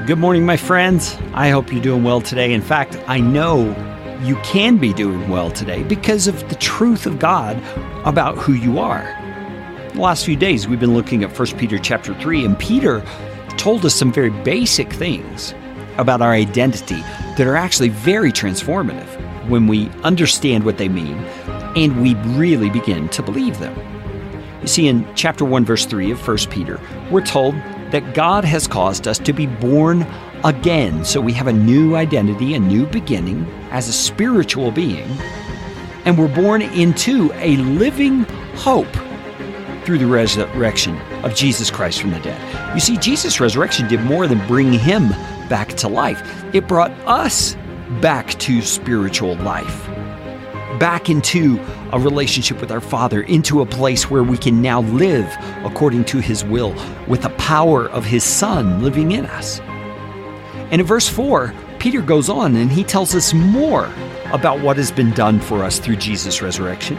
Good morning, my friends. I hope you're doing well today. In fact, I know you can be doing well today because of the truth of God about who you are. The last few days, we've been looking at 1 Peter chapter 3, and Peter told us some very basic things about our identity that are actually very transformative when we understand what they mean and we really begin to believe them. You see, in chapter 1, verse 3 of 1 Peter, we're told that God has caused us to be born again. So we have a new identity, a new beginning as a spiritual being, and we're born into a living hope through the resurrection of Jesus Christ from the dead. You see, Jesus' resurrection did more than bring him back to life. It brought us back to spiritual life, back into a relationship with our Father, into a place where we can now live according to his will with the power of his Son living in us. And in verse 4, Peter goes on and he tells us more about what has been done for us through Jesus' resurrection.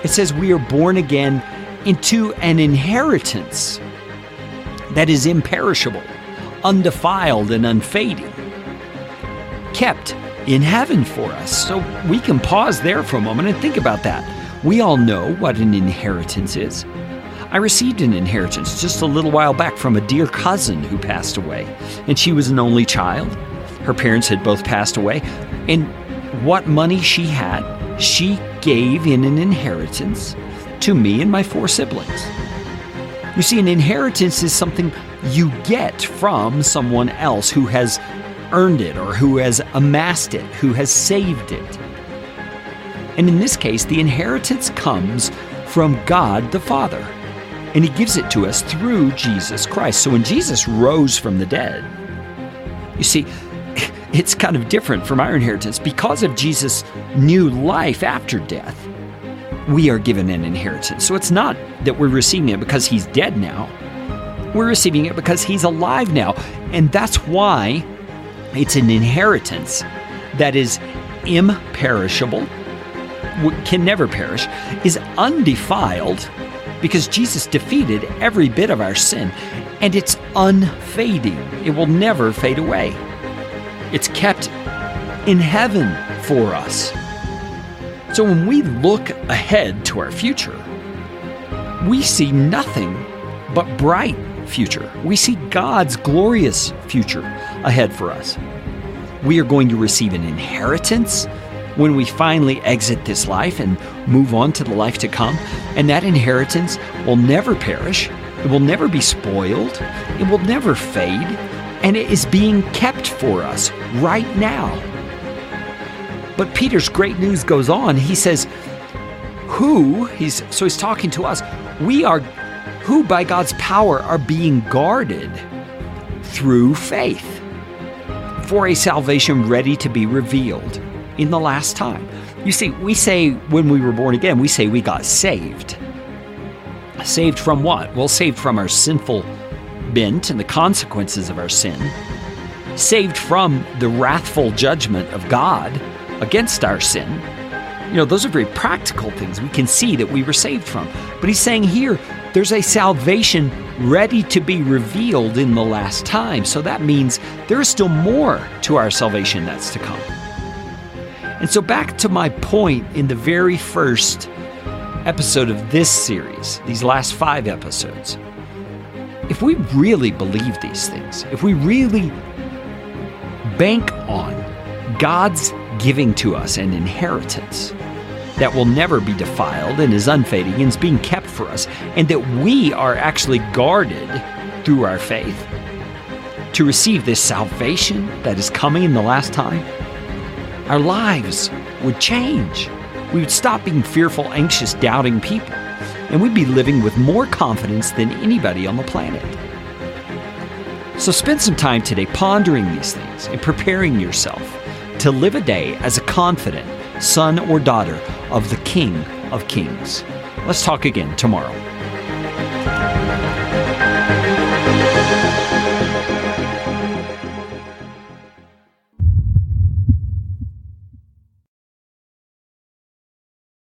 It says we are born again into an inheritance that is imperishable, undefiled, and unfading, kept in heaven for us. So we can pause there for a moment and think about that. We all know what an inheritance is. I received an inheritance just a little while back from a dear cousin who passed away, and she was an only child. Her parents had both passed away, and what money she had, she gave in an inheritance to me and my 4 siblings. You see, an inheritance is something you get from someone else who has earned it or who has amassed it, who has saved it. And in this case, the inheritance comes from God the Father, and he gives it to us through Jesus Christ. So when Jesus rose from the dead, you see, it's kind of different from our inheritance. Because of Jesus' new life after death, we are given an inheritance. So it's not that we're receiving it because he's dead now. We're receiving it because he's alive now. And that's why it's an inheritance that is imperishable, can never perish, is undefiled, because Jesus defeated every bit of our sin, and it's unfading. It will never fade away. It's kept in heaven for us. So when we look ahead to our future, we see nothing but bright future. We see God's glorious future ahead for us. We are going to receive an inheritance when we finally exit this life and move on to the life to come. And that inheritance will never perish. It will never be spoiled. It will never fade. And it is being kept for us right now. But Peter's great news goes on. He says, he's talking to us. We are who by God's power are being guarded through faith for a salvation ready to be revealed in the last time. You see, we say when we were born again, we say we got saved. Saved from what? Well, saved from our sinful bent and the consequences of our sin. Saved from the wrathful judgment of God against our sin. You know, those are very practical things we can see that we were saved from. But he's saying here, there's a salvation ready to be revealed in the last time. So that means there is still more to our salvation that's to come. And so back to my point in the very first episode of this series, these last 5 episodes, if we really believe these things, if we really bank on God's giving to us an inheritance that will never be defiled and is unfading and is being kept for us, and that we are actually guarded through our faith to receive this salvation that is coming in the last time, our lives would change. We would stop being fearful, anxious, doubting people, and we'd be living with more confidence than anybody on the planet. So spend some time today pondering these things and preparing yourself to live a day as a confident son or daughter of the King of Kings. Let's talk again tomorrow.